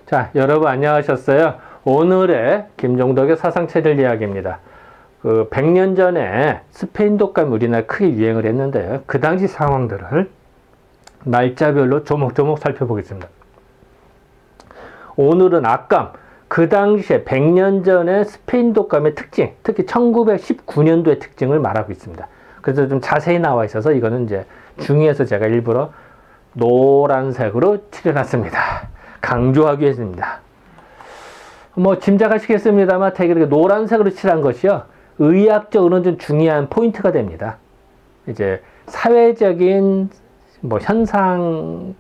자, 여러분 안녕하셨어요? 오늘의 김종덕의 사상체질 이야기입니다. 100년 전에 스페인 독감이 우리나라에 크게 유행을 했는데요. 그 당시 상황들을 날짜별로 조목조목 살펴보겠습니다. 오늘은 악감, 그 당시에 100년 전에 스페인 독감의 특징, 특히 1919년도의 특징을 말하고 있습니다. 그래서 좀 자세히 나와 있어서 이거는 이제 중의에서 제가 일부러 노란색으로 칠해놨습니다. 강조하기 위해서입니다. 뭐 짐작하시겠습니다만 되게 노란색으로 칠한 것이요, 의학적으로는 좀 중요한 포인트가 됩니다. 이제 사회적인 뭐 현상에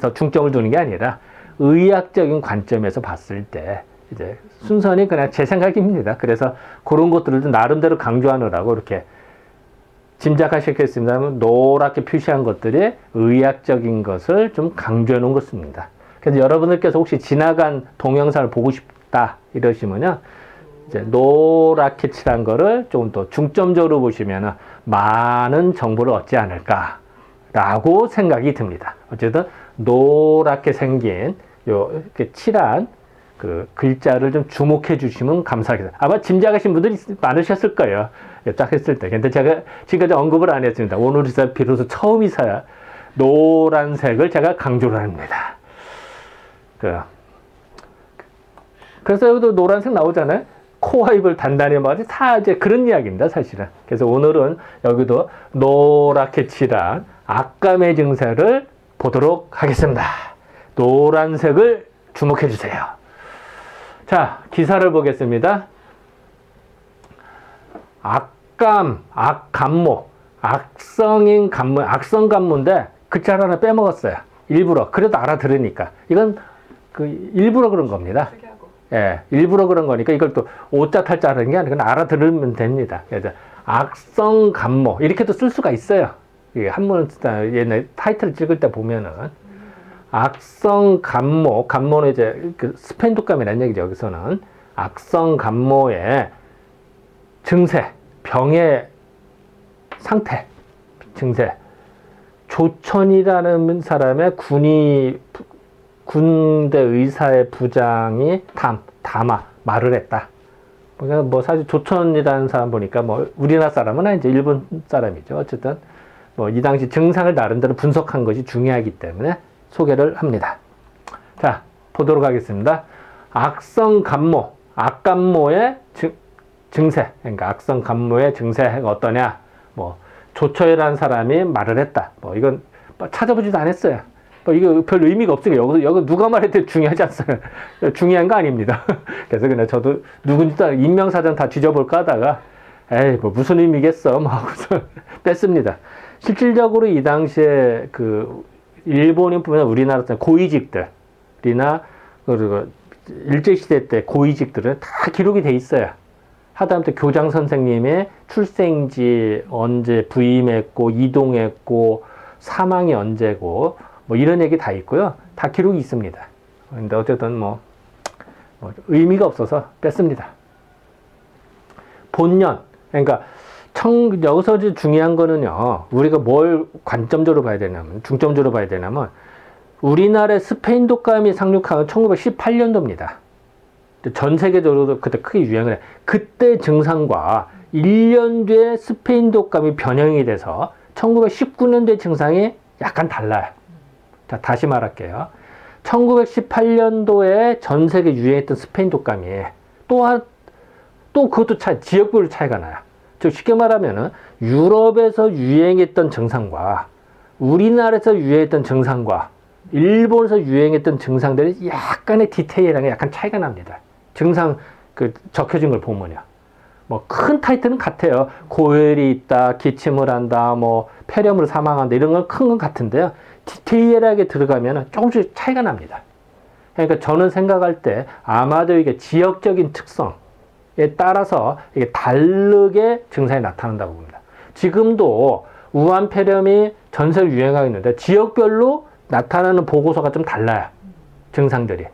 더 중점을 두는 게 아니라 의학적인 관점에서 봤을 때 이제 순전히 그냥 제 생각입니다. 그래서 그런 것들을 좀 나름대로 강조하느라고 이렇게 짐작하셨겠습니다만 노랗게 표시한 것들이 의학적인 것을 좀 강조해 놓은 것입니다. 그래서 여러분들께서 혹시 지나간 동영상을 보고 싶다 이러시면요, 이제 노랗게 칠한 거를 조금 더 중점적으로 보시면은 많은 정보를 얻지 않을까라고 생각이 듭니다. 어쨌든 노랗게 생긴 이렇게 칠한 그 글자를 좀 주목해 주시면 감사하겠습니다. 아마 짐작하신 분들이 많으셨을 거예요. 딱 했을 때. 근데 제가 지금까지 언급을 안 했습니다. 오늘이서 비로소 처음이서야 노란색을 제가 강조를 합니다. 그래서 여기도 노란색 나오잖아요. 코와 입을 단단히 막아서 다 이제 그런 이야기입니다, 사실은. 그래서 오늘은 여기도 노랗게 칠한 악감의 증세를 보도록 하겠습니다. 노란색을 주목해 주세요. 자, 기사를 보겠습니다. 악감, 악감모, 악성인 감모, 악성감모인데 글자 하나 빼먹었어요. 일부러. 그래도 알아들으니까. 이건 일부러 그런 겁니다. 예, 일부러 그런 거니까 이걸 또 오자 탈자 하는 게 아니라 알아들으면 됩니다. 그래서 악성감모 이렇게도 쓸 수가 있어요. 한번 옛날 타이틀을 찍을 때 보면은 악성감모, 감모는 이제 스페인 독감이라는 얘기죠. 여기서는 악성감모의 증세, 병의 상태, 증세. 조천이라는 사람의 군대 의사의 부장이 말을 했다. 그러니까 뭐 사실 조천이라는 사람 보니까 뭐 우리나라 사람은 아니죠. 일본 사람이죠. 어쨌든 뭐 이 당시 증상을 나름대로 분석한 것이 중요하기 때문에 소개를 합니다. 자, 보도록 하겠습니다. 악성감모, 악감모의 증세, 그러니까 악성감모의 증세가 어떠냐? 뭐 조처이라는 사람이 말을 했다. 뭐 이건 찾아보지도 않았어요. 뭐 이거 별 의미가 없으니까 여기 누가 말해도 중요하지 않어요. 중요한 거 아닙니다. 그래서 그냥 저도 누군지 인명사전 다 뒤져볼까 하다가 에이 뭐 무슨 의미겠어 뭐 하고서 뺐습니다. 실질적으로 이 당시에 일본인뿐만 아니라 우리나라 고위직들이나 그리고 일제시대 때 고위직들은 다 기록이 돼 있어요. 하다못해 교장 선생님의 출생지 언제 부임했고 이동했고 사망이 언제고 뭐 이런 얘기 다 있고요. 다 기록이 있습니다. 근데 어쨌든 뭐 의미가 없어서 뺐습니다. 본년, 그러니까 여기서 중요한 거는요, 우리가 뭘 관점적으로 봐야 되냐면, 중점적으로 봐야 되냐면, 우리나라의 스페인 독감이 상륙한 건 1918년도입니다. 전 세계적으로도 그때 크게 유행을 해. 그때 증상과 1년 뒤에 스페인 독감이 변형이 돼서 1919년도의 증상이 약간 달라요. 자, 다시 말할게요. 1918년도에 전 세계 유행했던 스페인 독감이 또 그것도 지역별로 차이가 나요. 즉 쉽게 말하면은 유럽에서 유행했던 증상과 우리나라에서 유행했던 증상과 일본에서 유행했던 증상들이 약간의 디테일하게 약간 차이가 납니다. 증상 적혀진 걸 보면요. 뭐 큰 타이틀은 같아요. 고열이 있다, 기침을 한다, 뭐 폐렴으로 사망한다 이런 건 큰 건 같은데요. 디테일하게 들어가면 조금씩 차이가 납니다. 그러니까 저는 생각할 때 아마도 이게 지역적인 특성에 따라서 이게 다르게 증상이 나타난다고 봅니다. 지금도 우한 폐렴이 전 세계로 유행하고 있는데 지역별로 나타나는 보고서가 좀 달라요. 증상들이.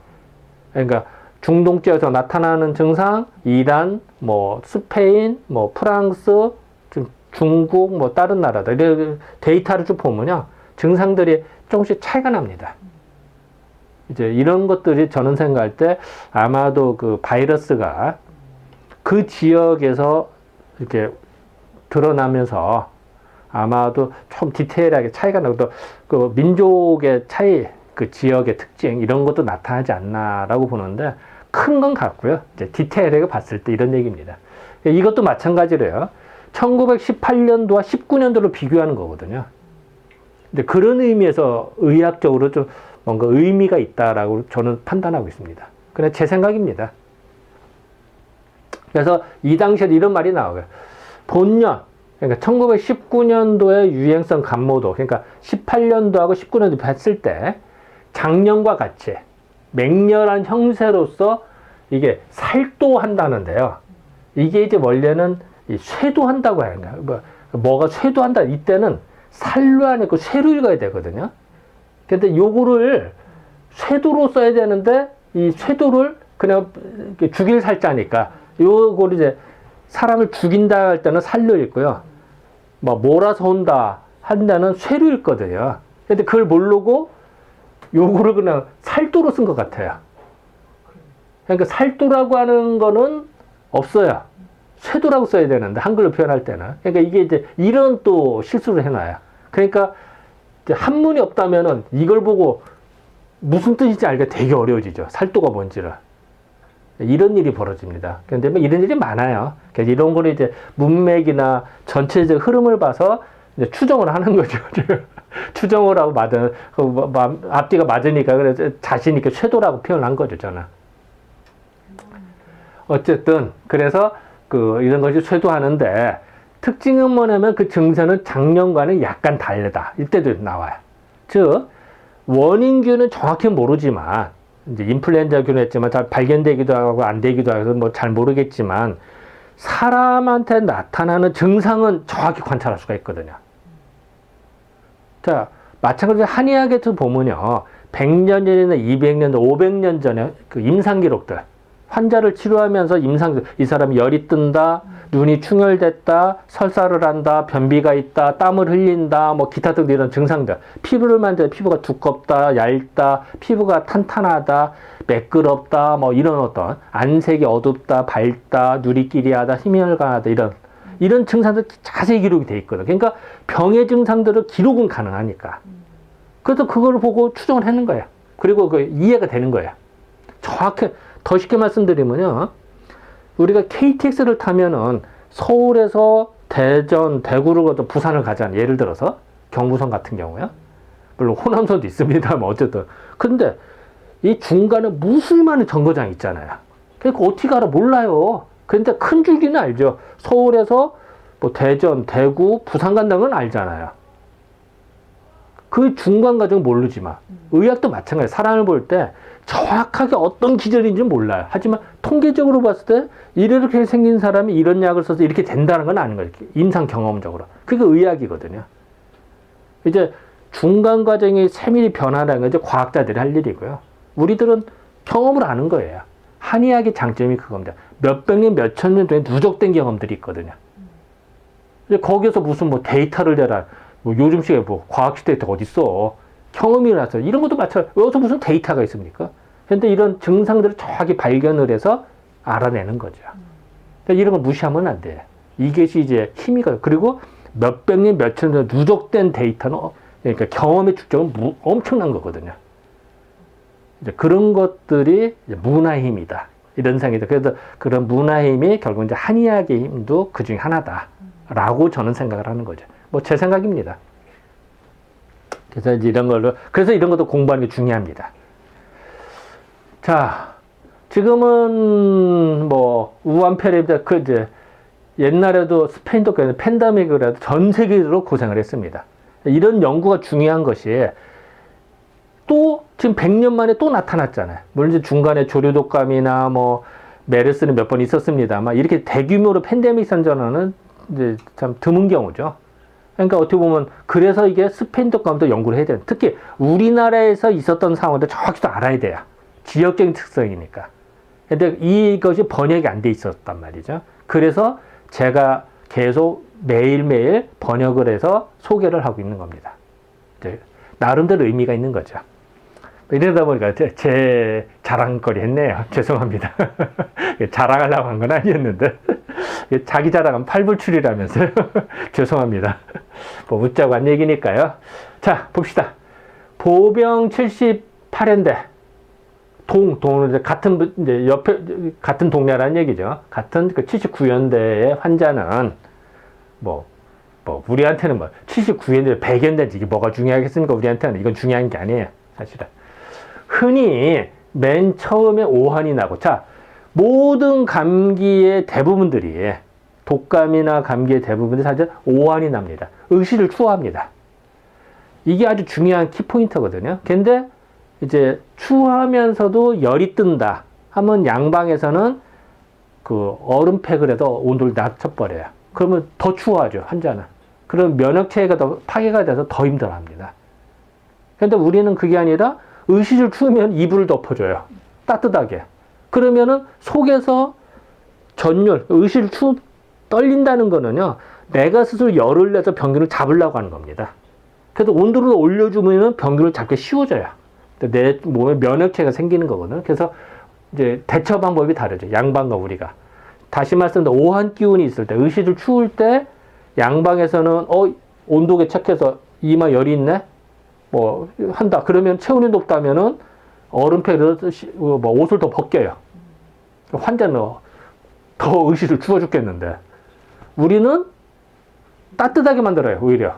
그러니까 중동 지역에서 나타나는 증상, 이란, 뭐 스페인, 뭐 프랑스, 중국, 뭐 다른 나라들 이런 데이터를 쭉 보면요, 증상들이 조금씩 차이가 납니다. 이제 이런 것들이 저는 생각할 때 아마도 그 바이러스가 그 지역에서 이렇게 드러나면서 아마도 좀 디테일하게 차이가 나고 또 그 민족의 차이, 그 지역의 특징 이런 것도 나타나지 않나라고 보는데 큰 건 같고요. 이제 디테일하게 봤을 때 이런 얘기입니다. 이것도 마찬가지로요. 1918년도와 19년도로 비교하는 거거든요. 근데 그런 의미에서 의학적으로 좀 뭔가 의미가 있다라고 저는 판단하고 있습니다. 그냥 제 생각입니다. 그래서 이 당시에 이런 말이 나와요. 본년, 그러니까 1919년도의 유행성 감모도, 그러니까 18년도하고 19년도 했을 때 작년과 같이 맹렬한 형세로서 이게 살도한다는데요. 이게 이제 원래는 쇄도한다고 하는 거예요. 뭐가 쇄도한다. 이때는 살로 아니고 쇄로 읽어야 되거든요. 근데 요거를 쇄도로 써야 되는데 이 쇄도를 그냥 죽일 살자니까 요거를 이제 사람을 죽인다 할 때는 살로 읽고요. 뭐 몰아서 온다 한 데는 쇄로 읽거든요. 근데 그걸 모르고 요거를 그냥 살도로 쓴 것 같아요. 그러니까 살도라고 하는 거는 없어요. 쇄도라고 써야 되는데 한글로 표현할 때는. 그러니까 이게 이제 이런 또 실수를 해놔요. 그러니까 이제 한문이 없다면은 이걸 보고 무슨 뜻인지 알기가 되게 어려워지죠. 살도가 뭔지를. 이런 일이 벌어집니다. 그런데 뭐 이런 일이 많아요. 그래서 이런 거를 이제 문맥이나 전체적 흐름을 봐서 이제 추정을 하는 거죠. 추정을 하고 맞은, 앞뒤가 맞으니까 그래서 자신 있게 쇄도라고 표현한 거죠, 저는. 어쨌든, 그래서 이런 것이 쇄도하는데, 특징은 뭐냐면 그 증세는 작년과는 약간 다르다. 이때도 나와요. 즉, 원인균은 정확히 모르지만, 이제 인플루엔자균을 했지만 잘 발견되기도 하고 안 되기도 하고 뭐 잘 모르겠지만, 사람한테 나타나는 증상은 정확히 관찰할 수가 있거든요. 자, 마찬가지로 한의학에서 보면요. 100년 전이나 200년, 500년 전에 그 임상 기록들, 환자를 치료하면서 임상, 이 사람이 열이 뜬다, 눈이 충혈됐다, 설사를 한다, 변비가 있다, 땀을 흘린다, 뭐 기타 등 이런 증상들. 피부를 만져도 피부가 두껍다, 얇다, 피부가 탄탄하다, 매끄럽다, 뭐 이런 어떤 안색이 어둡다, 밝다, 누리끼리하다, 희미혈간하다 이런 증상들 자세히 기록이 돼 있거든. 그러니까 병의 증상들을 기록은 가능하니까. 그래서 그걸 보고 추정을 하는 거예요. 그리고 그 이해가 되는 거예요. 정확히 더 쉽게 말씀드리면요. 우리가 KTX를 타면은 서울에서 대전, 대구를 가도 부산을 가잖아요. 예를 들어서 경부선 같은 경우요. 물론 호남선도 있습니다만 어쨌든. 근데 이 중간에 무수히 많은 정거장이 있잖아요. 그러니까 어떻게 알아? 몰라요. 그런데 큰 줄기는 알죠. 서울에서 뭐 대전, 대구, 부산 간다는 건 알잖아요. 그 중간 과정은 모르지만 의학도 마찬가지예요. 사람을 볼 때 정확하게 어떤 기전인지는 몰라요. 하지만 통계적으로 봤을 때 이렇게 생긴 사람이 이런 약을 써서 이렇게 된다는 건 아는 거예요. 임상 경험적으로. 그게 의학이거든요. 이제 중간 과정이 세밀히 변화라는 건 이제 과학자들이 할 일이고요. 우리들은 경험을 아는 거예요. 한의학의 장점이 그겁니다. 몇백 년, 몇천 년 동안 누적된 경험들이 있거든요. 거기에서 무슨 뭐 데이터를 내라. 뭐 요즘 시대에 뭐 과학식 데이터가 어딨어. 경험이 나서 이런 것도 마찬가지로 여기서 무슨 데이터가 있습니까? 그런데 이런 증상들을 정확히 발견을 해서 알아내는 거죠. 그러니까 이런 거 무시하면 안 돼. 이것이 이제 힘이거든요. 그리고 몇백 년, 몇천 년 누적된 데이터는 그러니까 경험의 축적은 엄청난 거거든요. 이제 그런 것들이 이제 문화의 힘이다. 이런 생각이다. 그래서 그런 문화의 힘이 결국 이제 한의학의 힘도 그 중에 하나다라고 저는 생각을 하는 거죠. 뭐 제 생각입니다. 그래서 이제 그래서 이런 것도 공부하는 게 중요합니다. 자, 지금은 뭐 우한폐렴, 이제 옛날에도 스페인도 팬데믹을 해도 전 세계적으로 고생을 했습니다. 이런 연구가 중요한 것이 또 지금 100년 만에 또 나타났잖아요. 물론 이제 중간에 조류독감이나 뭐 메르스는 몇 번 있었습니다만 이렇게 대규모로 팬데믹 선전하는 이제 참 드문 경우죠. 그러니까 어떻게 보면 그래서 이게 스페인 독감도 연구를 해야 돼요. 특히 우리나라에서 있었던 상황들 정확히 또 알아야 돼요. 지역적인 특성이니까. 근데 이것이 번역이 안 돼 있었단 말이죠. 그래서 제가 계속 매일매일 번역을 해서 소개를 하고 있는 겁니다. 나름대로 의미가 있는 거죠. 이러다 보니까 제 자랑거리 했네요. 죄송합니다. 자랑하려고 한 건 아니었는데. 자기 자랑은 팔불출이라면서요. 죄송합니다. 뭐 웃자고 한 얘기니까요. 자, 봅시다. 보병 78연대. 동은 같은, 이제 옆에, 같은 동네라는 얘기죠. 같은 그 79연대의 환자는, 우리한테는 79연대, 100연대인지 이게 뭐가 중요하겠습니까? 우리한테는 이건 중요한 게 아니에요. 사실은. 흔히 맨 처음에 오한이 나고, 자, 모든 감기의 대부분들이, 독감이나 감기의 대부분이 사실 오한이 납니다. 의식을 추구합니다. 이게 아주 중요한 키포인트거든요. 근데 이제 추하면서도 열이 뜬다 하면 양방에서는 그 얼음팩을 해도 온도를 낮춰버려요. 그러면 더 추워하죠, 환자는. 그럼 면역체계가 더 파괴가 돼서 더 힘들어합니다. 근데 우리는 그게 아니라 의식을 추우면 이불을 덮어줘요. 따뜻하게. 그러면은 속에서 전율, 의식을 떨린다는 거는요, 내가 스스로 열을 내서 병균을 잡으려고 하는 겁니다. 그래서 온도를 올려주면 병균을 잡기 쉬워져요. 내 몸에 면역체가 생기는 거거든요. 그래서 이제 대처 방법이 다르죠. 양방과 우리가. 다시 말씀드려, 오한 기운이 있을 때, 의식을 추울 때, 양방에서는, 온도계 체크해서 이마 열이 있네? 한다. 그러면 체온이 높다면은, 얼음팩으로 옷을 더 벗겨요. 환자는 더 의식을 추워 죽겠는데. 우리는 따뜻하게 만들어요, 오히려.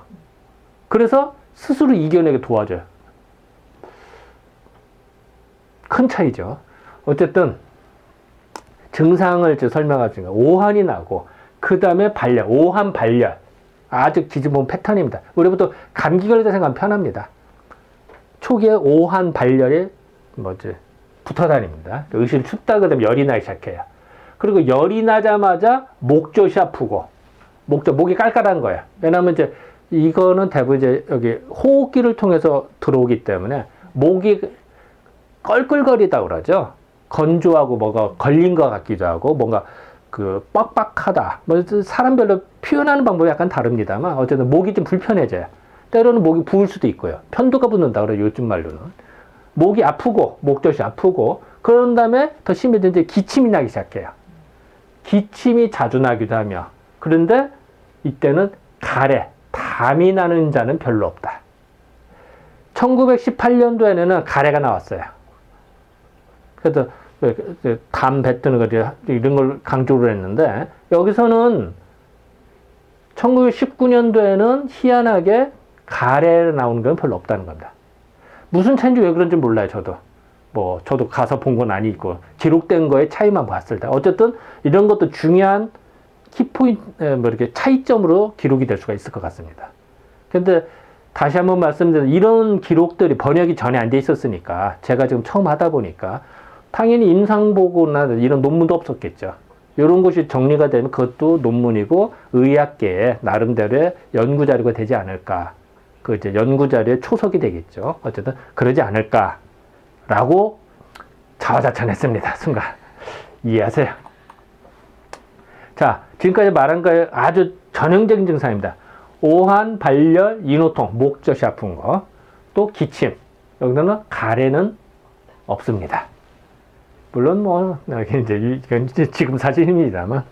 그래서 스스로 이겨내게 도와줘요. 큰 차이죠. 어쨌든 증상을 설명하시니까 오한이 나고 그 다음에 발열, 오한 발열. 아주 기존 패턴입니다. 우리부터 감기 걸리다 생각하면 편합니다. 초기에 오한 발열이 붙어 다닙니다. 의식이 춥다 그러면 열이 나기 시작해요. 그리고 열이 나자마자 목젖이 아프고 목이 깔깔한 거예요. 왜냐하면 이제 이거는 대부분 이제 여기 호흡기를 통해서 들어오기 때문에 목이 껄끌거리다 그러죠. 건조하고 뭐가 걸린 것 같기도 하고 뭔가 그 빡빡하다. 사람별로 표현하는 방법이 약간 다릅니다만 어쨌든 목이 좀 불편해져요. 때로는 목이 부을 수도 있고요. 편도가 붓는다 그래요. 요즘 말로는. 목이 아프고 목젖이 아프고 그런 다음에 더 심해진 이제 기침이 나기 시작해요. 기침이 자주 나기도 하며 그런데 이때는 가래, 담이 나는 자는 별로 없다. 1918년도에는 가래가 나왔어요. 그래서 담 뱉는 거 이런 걸 강조를 했는데 여기서는 1919년도에는 희한하게 가래 나오는 건 별로 없다는 겁니다. 무슨 차이인지 왜 그런지 몰라요, 저도. 저도 가서 본 건 아니고, 기록된 거에 차이만 봤을 때. 어쨌든, 이런 것도 중요한 키포인트, 이렇게 차이점으로 기록이 될 수가 있을 것 같습니다. 근데, 다시 한번 말씀드리면, 이런 기록들이 번역이 전에 안 돼 있었으니까, 제가 지금 처음 하다 보니까, 당연히 임상보고나 이런 논문도 없었겠죠. 이런 것이 정리가 되면 그것도 논문이고, 의학계에 나름대로의 연구자료가 되지 않을까. 그 이제 연구자료의 초석이 되겠죠. 어쨌든 그러지 않을까라고 자화자찬했습니다. 순간 이해하세요. 자, 지금까지 말한 거에 아주 전형적인 증상입니다. 오한, 발열, 인후통, 목젖이 아픈 거, 또 기침. 여기서는 가래는 없습니다. 물론 이건 지금 사진입니다만.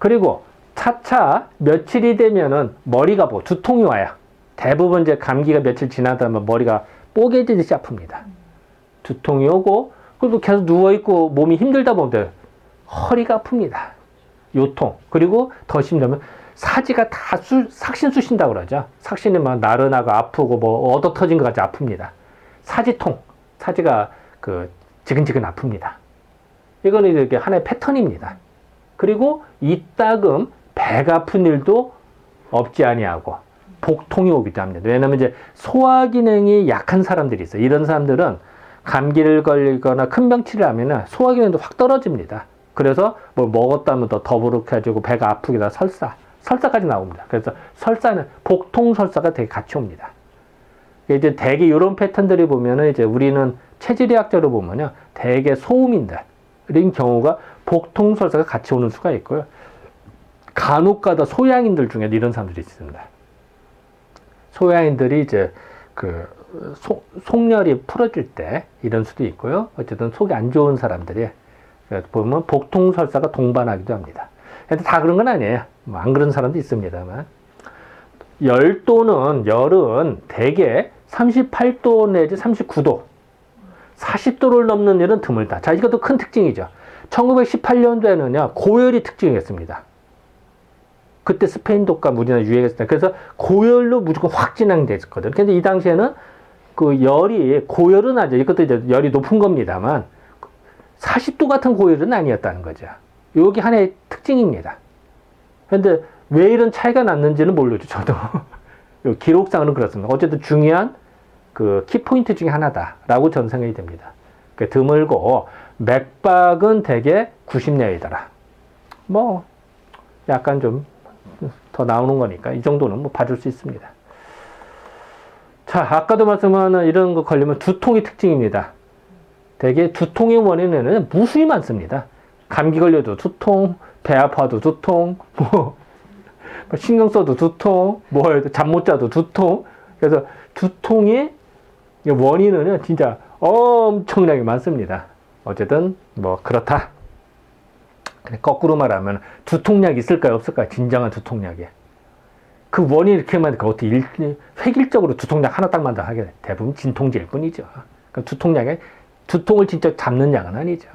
그리고 차차 며칠이 되면은 머리가 두통이 와요. 대부분 이제 감기가 며칠 지나다면 머리가 뽀개지듯이 아픕니다. 두통이 오고, 그리고 계속 누워있고 몸이 힘들다 보면 허리가 아픕니다. 요통. 그리고 더 심하면 사지가 다 삭신 쑤신다고 그러죠. 삭신이 나른하고 아프고 얻어 터진 것 같이 아픕니다. 사지통. 사지가 지근지근 아픕니다. 이거는 이렇게 하나의 패턴입니다. 그리고 이따금 배가 아픈 일도 없지 아니하고 복통이 오기도 합니다. 왜냐하면 이제 소화 기능이 약한 사람들이 있어요. 이런 사람들은 감기를 걸리거나 큰 병치를 하면 소화 기능도 확 떨어집니다. 그래서 먹었다면 더 더부룩해지고 배가 아프기도 하고 설사까지 나옵니다. 그래서 설사는 복통 설사가 되게 같이 옵니다. 이제 대개 이런 패턴들이 보면은 이제 우리는 체질의학적으로 보면요, 대개 소음인들 이런 경우가 복통 설사가 같이 오는 수가 있고요. 간혹가다 소양인들 중에 이런 사람들이 있습니다. 소양인들이 이제 속열이 풀어질 때 이런 수도 있고요. 어쨌든 속이 안 좋은 사람들이 보면 복통설사가 동반하기도 합니다. 근데 다 그런 건 아니에요. 뭐 안 그런 사람도 있습니다만. 열은 대개 38도 내지 39도, 40도를 넘는 일은 드물다. 자, 이것도 큰 특징이죠. 1918년도에는요, 고열이 특징이었습니다. 그때 스페인 독감 우리나라 유행했을 때. 그래서 고열로 무조건 확 진행됐거든. 근데 이 당시에는 그 열이, 고열은 아니죠. 이것도 이제 열이 높은 겁니다만, 40도 같은 고열은 아니었다는 거죠. 여기 하나의 특징입니다. 근데 왜 이런 차이가 났는지는 모르죠, 저도. 기록상으로는 그렇습니다. 어쨌든 중요한 그 키포인트 중에 하나다라고 저는 생각이 됩니다. 드물고, 맥박은 대개 90내외더라. 뭐, 약간 좀 더 나오는 거니까 이 정도는 뭐 봐줄 수 있습니다. 자, 아까도 말씀한 이런 거 걸리면 두통이 특징입니다. 대개 두통의 원인에는 무수히 많습니다. 감기 걸려도 두통, 배 아파도 두통, 뭐 신경 써도 두통, 잠 못 자도 두통. 그래서 두통의 원인은 진짜 엄청나게 많습니다. 어쨌든 뭐 그렇다. 거꾸로 말하면 두통약이 있을까요? 없을까요? 진정한 두통약이. 그 원인이 이렇게 많으니까 어떻게 획일적으로 두통약 하나 딱 만들어 하게 돼. 대부분 진통제일 뿐이죠. 그러니까 두통을 진짜 잡는 약은 아니죠.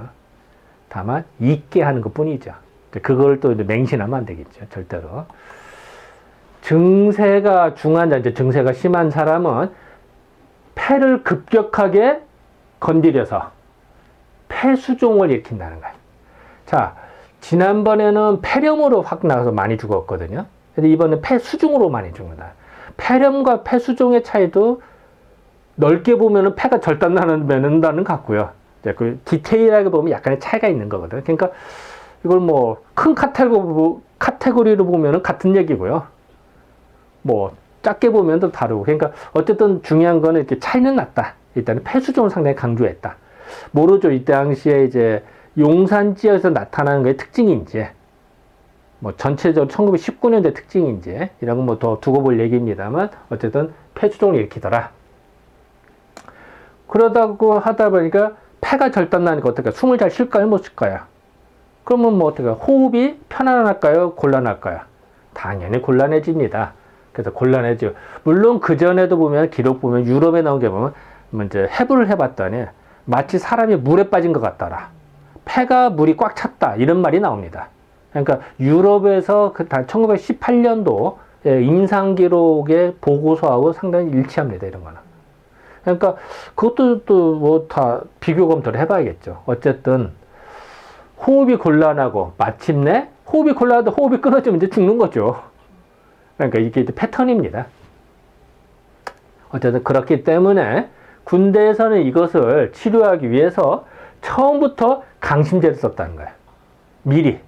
다만 있게 하는 것 뿐이죠. 그걸 또 맹신하면 안 되겠죠. 절대로. 증세가 증세가 심한 사람은 폐를 급격하게 건드려서 폐수종을 일으킨다는 거예요. 자, 지난번에는 폐렴으로 확 나가서 많이 죽었거든요. 근데 이번엔 폐수종으로 많이 죽는다. 폐렴과 폐수종의 차이도 넓게 보면은 폐가 절단나는 같고요. 그 디테일하게 보면 약간의 차이가 있는 거거든요. 그러니까 이걸 뭐 큰 카테고리로 보면은 같은 얘기고요. 뭐 작게 보면 또 다르고. 그러니까 어쨌든 중요한 거는 이렇게 차이는 났다. 일단은 폐수종을 상당히 강조했다. 모르죠. 이때 당시에 이제 용산 지역에서 나타나는 거의 특징인지, 뭐 전체적으로 1919년대 특징인지 이런 건 뭐 더 두고 볼 얘기입니다만 어쨌든 폐수종을 일으키더라. 그러다고 하다 보니까 폐가 절단나니까 어떨까? 숨을 잘 쉴까요? 못 쉴까요? 그러면 뭐 어떨까? 호흡이 편안할까요? 곤란할까요? 당연히 곤란해집니다. 그래서 곤란해지고, 물론 그 전에도 보면 기록 보면 유럽에 나온 게 보면 이제 해부를 해봤더니 마치 사람이 물에 빠진 것 같더라. 폐가 물이 꽉 찼다 이런 말이 나옵니다. 그러니까 유럽에서 그 1918년도 임상 기록의 보고서하고 상당히 일치합니다. 이런 거는. 그러니까 그것도 또 뭐 다 비교 검토를 해봐야겠죠. 어쨌든 호흡이 곤란하고 마침내 호흡이 곤란하다 호흡이 끊어지면 이제 죽는 거죠. 그러니까 이게 이제 패턴입니다. 어쨌든 그렇기 때문에 군대에서는 이것을 치료하기 위해서 처음부터 강심제를 썼다는 거예요. 미리.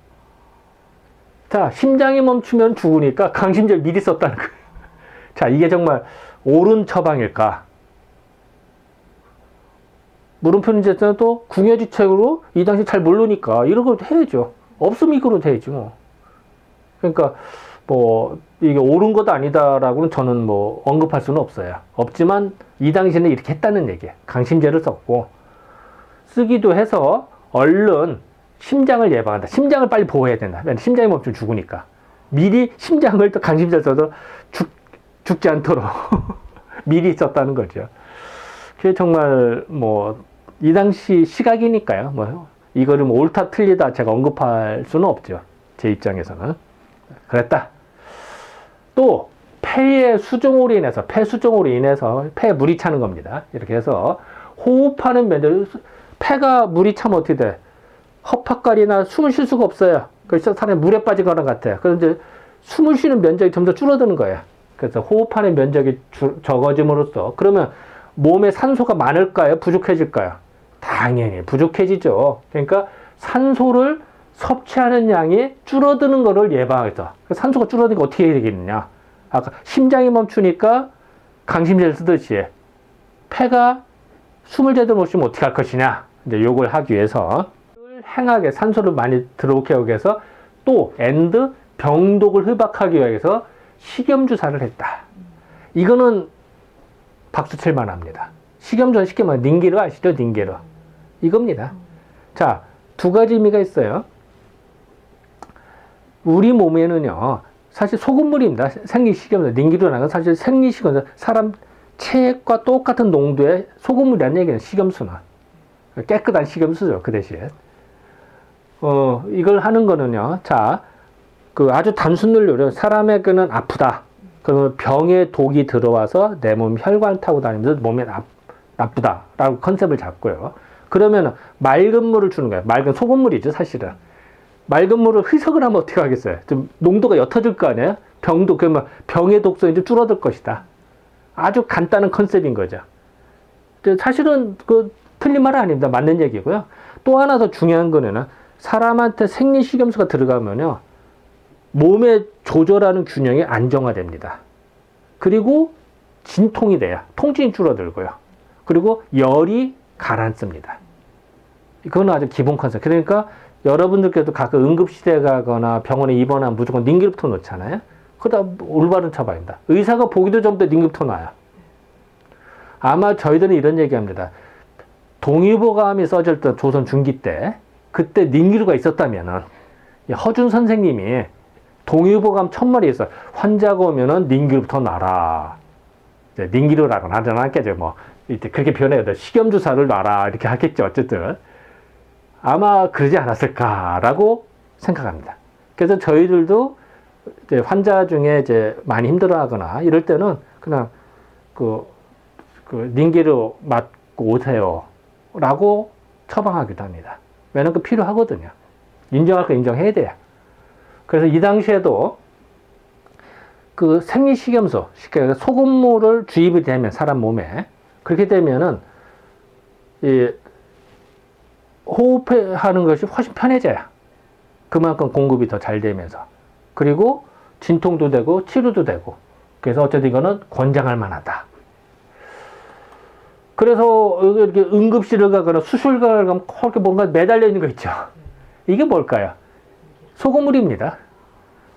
자, 심장이 멈추면 죽으니까 강심제를 미리 썼다는 거예요. 자, 이게 정말 옳은 처방일까? 물음표는 이제 또 궁여지책으로 이 당시 잘 모르니까 이런 걸 해야죠. 없으면 이거로 해야지 뭐. 그러니까 뭐 이게 옳은 것 아니다라고는 저는 뭐 언급할 수는 없어요. 없지만 이 당시에는 이렇게 했다는 얘기예요. 강심제를 썼고 쓰기도 해서 얼른 심장을 예방한다. 심장을 빨리 보호해야 된다. 심장이 멈추면 죽으니까. 미리 심장을 또 강심제를 써서 죽지 않도록 미리 썼다는 거죠. 그게 정말 뭐 이 당시 시각이니까요. 뭐 이거를 뭐 옳다 틀리다 제가 언급할 수는 없죠. 제 입장에서는. 그랬다. 또 폐의 수종으로 인해서 폐수종으로 인해서 폐에 물이 차는 겁니다. 이렇게 해서 호흡하는 면적, 폐가 물이 차면 어떻게 돼? 헛팍갈이나 숨을 쉴 수가 없어요. 그래서 사람이 물에 빠진 거랑 같아요. 그래서 이제 숨을 쉬는 면적이 점점 줄어드는 거예요. 그래서 호흡하는 면적이 적어짐으로써 그러면 몸에 산소가 많을까요? 부족해질까요? 당연히 부족해지죠. 그러니까 산소를 섭취하는 양이 줄어드는 것을 예방해서 산소가 줄어드니까 어떻게 해야 되겠느냐? 아까 심장이 멈추니까 강심제를 쓰듯이 폐가 숨을 제대로 못 쉬면 어떻게 할 것이냐? 이제 요걸 하기 위해서 행하게 산소를 많이 들어오게 하기 위해서 또 병독을 흡악하기 위해서 식염 주사를 했다. 이거는 박수 칠만 합니다. 식염수는 쉽게 말하면 닌기르 아시죠? 닌기르. 이겁니다. 자, 두 가지 의미가 있어요. 우리 몸에는요, 사실 소금물입니다. 생리식염수, 닌기르라는 건 사실 생리식염수, 사람 체액과 똑같은 농도의 소금물이라는 얘기는 식염수는. 깨끗한 식염수죠, 그 대신. 이걸 하는 거는요, 자, 그 아주 단순 논리로 사람에게는 아프다. 그러면 병에 독이 들어와서 내 몸 혈관 타고 다니면서 몸에 나쁘다라고 컨셉을 잡고요. 그러면 맑은 물을 주는 거예요. 맑은 소금물이죠, 사실은. 맑은 물을 희석을 하면 어떻게 하겠어요? 좀 농도가 옅어질 거 아니에요? 그러면 병의 독성이 좀 줄어들 것이다. 아주 간단한 컨셉인 거죠. 사실은 그 틀린 말은 아닙니다. 맞는 얘기고요. 또 하나 더 중요한 거는 사람한테 생리식염수가 들어가면요, 몸에 조절하는 균형이 안정화됩니다. 그리고 진통이 돼요. 통증이 줄어들고요. 그리고 열이 가라앉습니다. 그건 아주 기본 컨셉. 그러니까 여러분들께도 가끔 응급실에 가거나 병원에 입원하면 무조건 닌기르부터 놓잖아요. 그러다 올바른 처방입니다. 의사가 보기도 전부터 닌기르부터 놔요. 아마 저희들은 이런 얘기합니다. 동의보감이 써졌던 조선 중기 때 그때 닌기르가 있었다면은 허준 선생님이 동의보감 첫머리에 있어 환자가 오면은 닌기르부터 놔라. 닌기르라고 하지 않겠죠. 뭐 이때 그렇게 표현해요. 식염주사를 놔라 이렇게 하겠죠. 어쨌든 아마 그러지 않았을까라고 생각합니다. 그래서 저희들도 이제 환자 중에 이제 많이 힘들어하거나 이럴 때는 그냥 그 닌기르 맞고 오세요라고 처방하기도 합니다. 왜냐면 그 필요하거든요. 인정할 거 인정해야 돼요. 그래서 이 당시에도 그 생리식염수, 쉽게 소금물을 주입이 되면 사람 몸에 그렇게 되면은 이 호흡하는 것이 훨씬 편해져요. 그만큼 공급이 더 잘 되면서 그리고 진통도 되고 치료도 되고 그래서 어쨌든 이거는 권장할 만하다. 그래서 이렇게 응급실을 가거나 수술가를 가면 그렇게 뭔가 매달려 있는 거 있죠. 이게 뭘까요? 소금물입니다.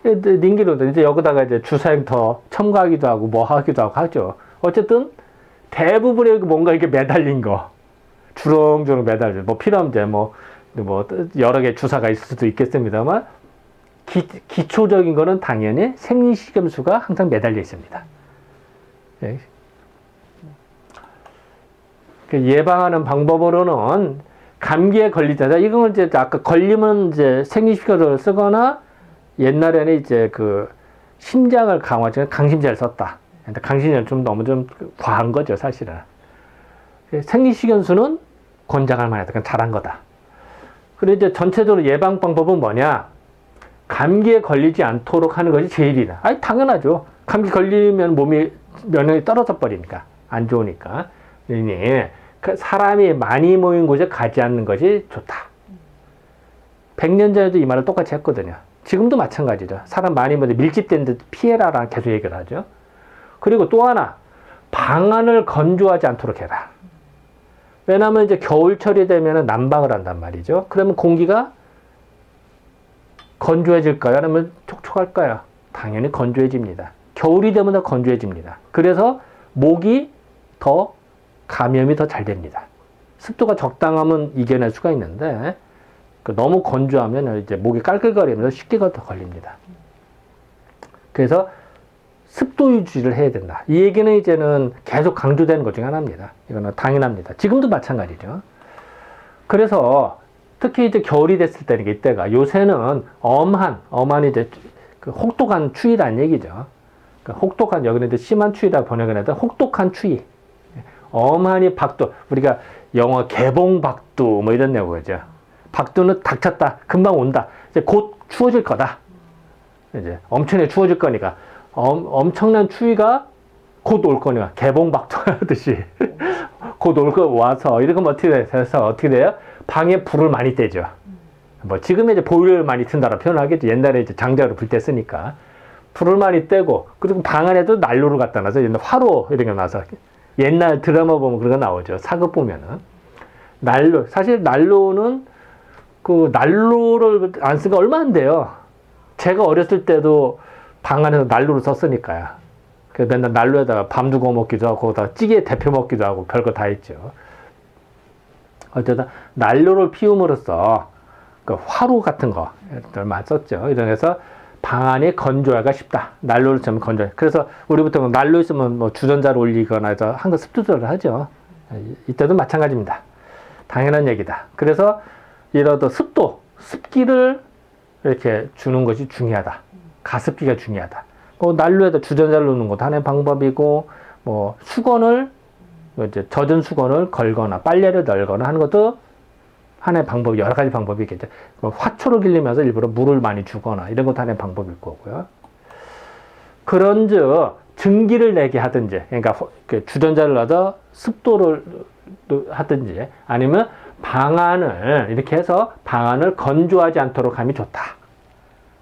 닌기르도 이제 여기다가 이제 주사행터 첨가하기도 하고 뭐 하기도 하고 하죠. 어쨌든 대부분의 뭔가 이렇게 매달린 거, 주렁주렁 매달려. 뭐 필요하면 이제 뭐 여러 개 주사가 있을 수도 있겠습니다만 기초적인 거는 당연히 생리식염수가 항상 매달려 있습니다. 예. 예방하는 방법으로는 감기에 걸리다. 이건 이제 아까 걸리면 이제 생리식염수를 쓰거나 옛날에는 이제 그 심장을 강화하는 강심제를 썼다. 근데 강심제는 좀 너무 좀 과한 거죠, 사실은. 생리식염수는 권장할 만하다. 그냥 잘한 거다. 그리고 이제 전체적으로 예방 방법은 뭐냐? 감기에 걸리지 않도록 하는 것이 제일이다. 아니, 당연하죠. 감기 걸리면 몸이 면역이 떨어져 버리니까. 안 좋으니까. 그러니 사람이 많이 모인 곳에 가지 않는 것이 좋다. 100년 전에도 이 말을 똑같이 했거든요. 지금도 마찬가지죠. 사람 많이 모여 밀집된 데 피해라라는 계속 얘기를 하죠. 그리고 또 하나, 방 안을 건조하지 않도록 해라. 왜냐하면 이제 겨울철이 되면 난방을 한단 말이죠. 그러면 공기가 건조해질까요? 아니면 촉촉할까요? 당연히 건조해집니다. 겨울이 되면 더 건조해집니다. 그래서 목이 더 감염이 더 잘 됩니다. 습도가 적당하면 이겨낼 수가 있는데 너무 건조하면 이제 목이 깔끌거리면서 식기가 더 걸립니다. 그래서 습도 유지를 해야 된다. 이 얘기는 이제는 계속 강조되는 것 중에 하나입니다. 이거는 당연합니다. 지금도 마찬가지죠. 그래서 특히 이제 겨울이 됐을 때는 이때가 요새는 엄한 이제 그 혹독한 추위란 얘기죠. 그러니까 혹독한 여기는 이제 심한 추위다 번역을 해도 혹독한 추위. 엄하니 박두, 우리가 영어 개봉박두 뭐 이런 내용이죠. 박두는 닥쳤다, 금방 온다, 이제 곧 추워질 거다. 이제 엄청나게 추워질 거니까 엄청난 추위가 곧 올 거니까 개봉박두 하듯이 곧 올 거 와서 이렇게 어떻게 돼요? 방에 불을 많이 떼죠. 뭐 지금은 이제 보일러를 많이 튼다라 표현하겠죠. 옛날에 이제 장작으로 불 때 쓰니까 불을 많이 떼고 그리고 방 안에도 난로를 갖다 놔서 옛날 화로 이런 게 나서. 옛날 드라마 보면 그런 거 나오죠. 사극 보면은. 난로. 사실 난로는 그 난로를 안 쓴 거 얼마 안 돼요. 제가 어렸을 때도 방 안에서 난로를 썼으니까요. 그 맨날 난로에다가 밤 두고 먹기도 하고 거기다가 찌개 데펴 먹기도 하고 별거 다 있죠. 어쨌든 난로를 피움으로써 그 화로 같은 거를 많이 썼죠. 이래서 방안이 건조하기가 쉽다. 난로를 쓰면 건조해. 그래서 우리부터 난로 있으면 뭐 주전자를 올리거나 해서 항상 습도 조절을 하죠. 이때도 마찬가지입니다. 당연한 얘기다. 그래서 이런 습도, 습기를 이렇게 주는 것이 중요하다. 가습기가 중요하다. 난로에다 주전자를 넣는 것도 하나의 방법이고, 뭐 수건을 이제 젖은 수건을 걸거나 빨래를 널거나 하는 것도 하나의 방법, 여러 가지 방법이 있겠죠. 화초를 길리면서 일부러 물을 많이 주거나 이런 것도 하나의 방법일 거고요. 그런즉 증기를 내게 하든지, 그러니까 주전자를 넣어서 습도를 하든지, 아니면 방안을 이렇게 해서 방안을 건조하지 않도록 하면 좋다.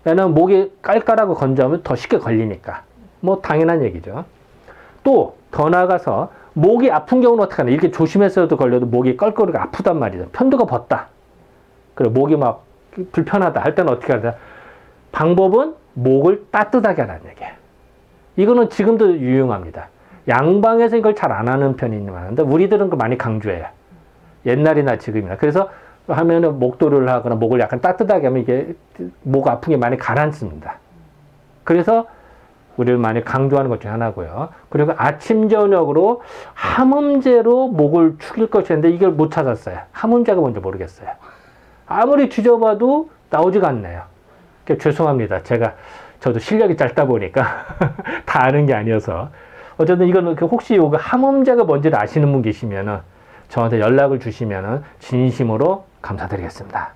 왜냐면 목이 깔깔하고 건조하면 더 쉽게 걸리니까. 뭐 당연한 얘기죠. 또 더 나아가서 목이 아픈 경우는 어떻게 하나? 이렇게 조심해서도 걸려도 목이 껄끄러고 아프단 말이죠. 편도가 벗다. 그리고 목이 막 불편하다 할 때는 어떻게 하냐? 방법은 목을 따뜻하게 하라는 얘기예요. 이거는 지금도 유용합니다. 양방에서 이걸 잘 안 하는 편이 많은데 우리들은 그걸 많이 강조해요. 옛날이나 지금이나. 그래서 하면은 목도리를 하거나 목을 약간 따뜻하게 하면 이게 목 아픈 게 많이 가라앉습니다. 그래서 우리를 많이 강조하는 것 중에 하나고요. 그리고 아침 저녁으로 함음제로 목을 축일 것이었는데 이걸 못 찾았어요. 함음제가 뭔지 모르겠어요. 아무리 뒤져봐도 나오지가 않네요. 죄송합니다. 저도 실력이 짧다 보니까 다 아는 게 아니어서. 어쨌든 이거는 혹시 요거 함음제가 뭔지를 아시는 분 계시면은 저한테 연락을 주시면은 진심으로 감사드리겠습니다.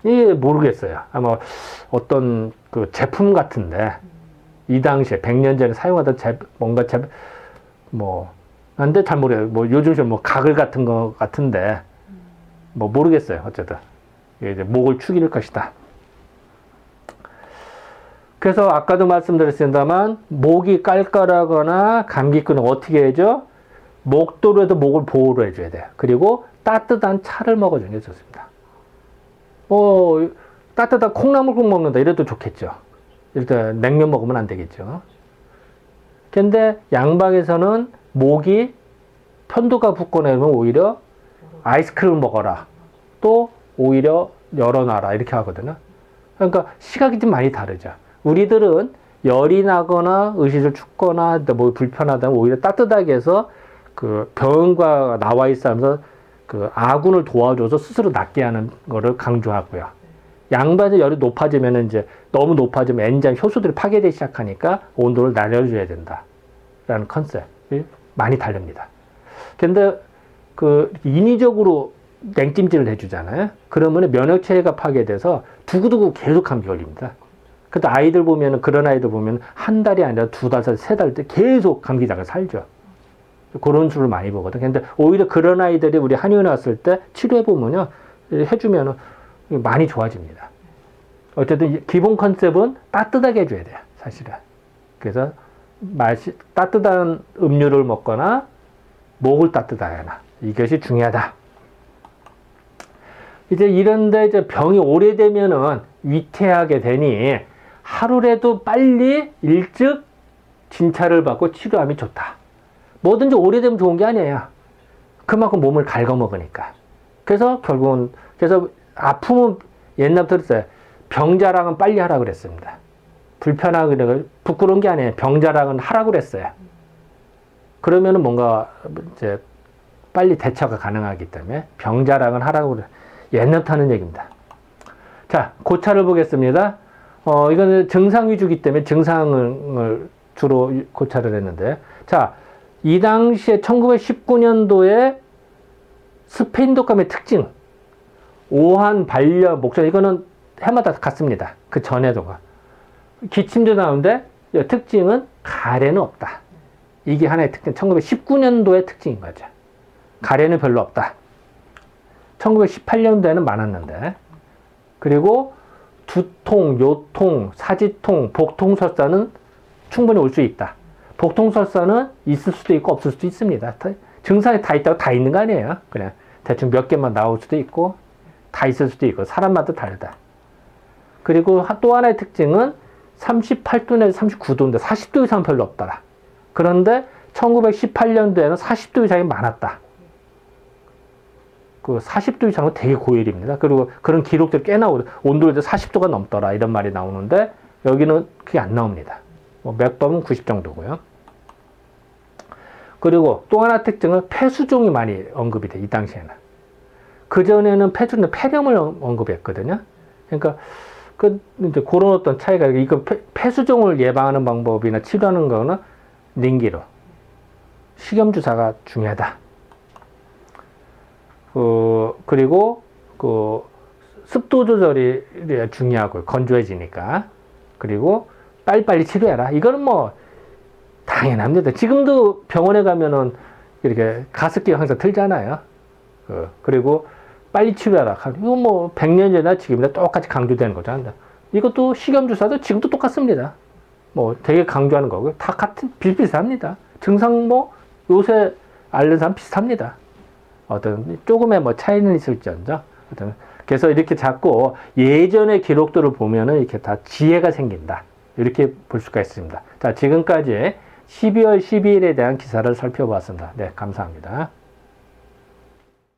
이 모르겠어요. 아마 어떤 그 제품 같은데 이 당시에 100년 전에 사용하던 근데 잘 모르겠어요. 뭐 요즘 뭐 가글 같은 거 같은데 뭐 모르겠어요. 어쨌든 이제 목을 축일 것이다. 그래서 아까도 말씀드렸습니다만 목이 깔깔하거나 감기끈은 어떻게 해줘? 목도로에도 목을 보호를 해줘야 돼요. 그리고 따뜻한 차를 먹어주는 게 좋습니다. 따뜻한 콩나물국 먹는다 이래도 좋겠죠. 일단 냉면 먹으면 안 되겠죠. 근데 양방에서는 목이 편도가 붓거나 이러면 오히려 아이스크림을 먹어라. 또 오히려 열어놔라. 이렇게 하거든요. 그러니까 시각이 좀 많이 다르죠. 우리들은 열이 나거나 의식을 춥거나 뭐 불편하다면 오히려 따뜻하게 해서 그 병원과 나와 있으면서 그 아군을 도와줘서 스스로 낫게 하는 거를 강조하고요. 양반의 열이 높아지면 이제 너무 높아지면 엔자임 효소들이 파괴되기 시작하니까 온도를 낮춰줘야 된다. 라는 컨셉이 많이 다릅니다. 근데 그 인위적으로 냉찜질을 해주잖아요. 그러면 면역체계가 파괴돼서 두고두고 계속 감기 걸립니다. 근데 아이들 보면은 그런 아이들 보면 한 달이 아니라 2달, 3달 때 계속 감기장을 살죠. 그런 수를 많이 보거든. 근데 오히려 그런 아이들이 우리 한의원에 왔을 때 치료해보면요. 해주면은 많이 좋아집니다. 어쨌든 기본 컨셉은 따뜻하게 해줘야 돼요. 사실은. 그래서 따뜻한 음료를 먹거나 목을 따뜻하게 하나. 이것이 중요하다. 이제 이런데 이제 병이 오래되면은 위태하게 되니 하루라도 빨리 일찍 진찰을 받고 치료하면 좋다. 뭐든지 오래되면 좋은 게 아니에요. 그만큼 몸을 갉아먹으니까. 그래서 결국은, 그래서 아픔은 옛날부터 그랬어요. 병자랑은 빨리 하라고 그랬습니다. 불편하고 부끄러운 게 아니에요. 병자랑은 하라고 그랬어요. 그러면은 뭔가 이제 빨리 대처가 가능하기 때문에 병자랑은 하라고 그래. 옛날부터 하는 얘기입니다. 자, 고차를 보겠습니다. 이거는 증상 위주기 때문에 증상을 주로 고차를 했는데, 자, 이 당시에 1919년도에 스페인 독감의 특징, 오한, 발열, 목젖, 이거는 해마다 같습니다. 그 전에도가. 기침도 나오는데, 특징은 가래는 없다. 이게 하나의 특징, 1919년도의 특징인 거죠. 가래는 별로 없다. 1918년도에는 많았는데, 그리고 두통, 요통, 사지통, 복통설사는 충분히 올 수 있다. 복통설사는 있을 수도 있고 없을 수도 있습니다. 증상이 다 있다고 다 있는 거 아니에요. 그냥 대충 몇 개만 나올 수도 있고 다 있을 수도 있고 사람마다 다르다. 그리고 또 하나의 특징은 38도에서 39도인데 40도 이상은 별로 없더라. 그런데 1918년도에는 40도 이상이 많았다. 그 40도 이상은 되게 고열입니다. 그리고 그런 기록들이 꽤 나오고 온도도 40도가 넘더라 이런 말이 나오는데 여기는 그게 안 나옵니다. 뭐 몇 번은 90 정도고요. 그리고 또 하나 특징은 폐수종이 많이 언급이 돼, 이 당시에는. 그전에는 폐수는 폐렴을 언급했거든요. 그러니까 이제 그런 어떤 차이가, 이거 폐수종을 예방하는 방법이나 치료하는 거는 링기로 식염주사가 중요하다. 그리고 습도 조절이 중요하고 건조해지니까. 그리고 빨리빨리 치료해라. 이거는 뭐 당연합니다. 지금도 병원에 가면은 이렇게 가습기가 항상 틀잖아요. 그리고 빨리 치료해라. 이거 뭐 100년 전이나 지금이나 똑같이 강조되는 거죠. 이것도 식염주사도 지금도 똑같습니다. 뭐 되게 강조하는 거고요. 다 같은 비슷비슷합니다. 증상 뭐 요새 앓는 사람 비슷합니다. 어떤 조금의 뭐 차이는 있을지언정. 그래서 이렇게 자꾸 예전의 기록들을 보면은 이렇게 다 지혜가 생긴다. 이렇게 볼 수가 있습니다. 자, 지금까지 12월 12일에 대한 기사를 살펴보았습니다. 네, 감사합니다.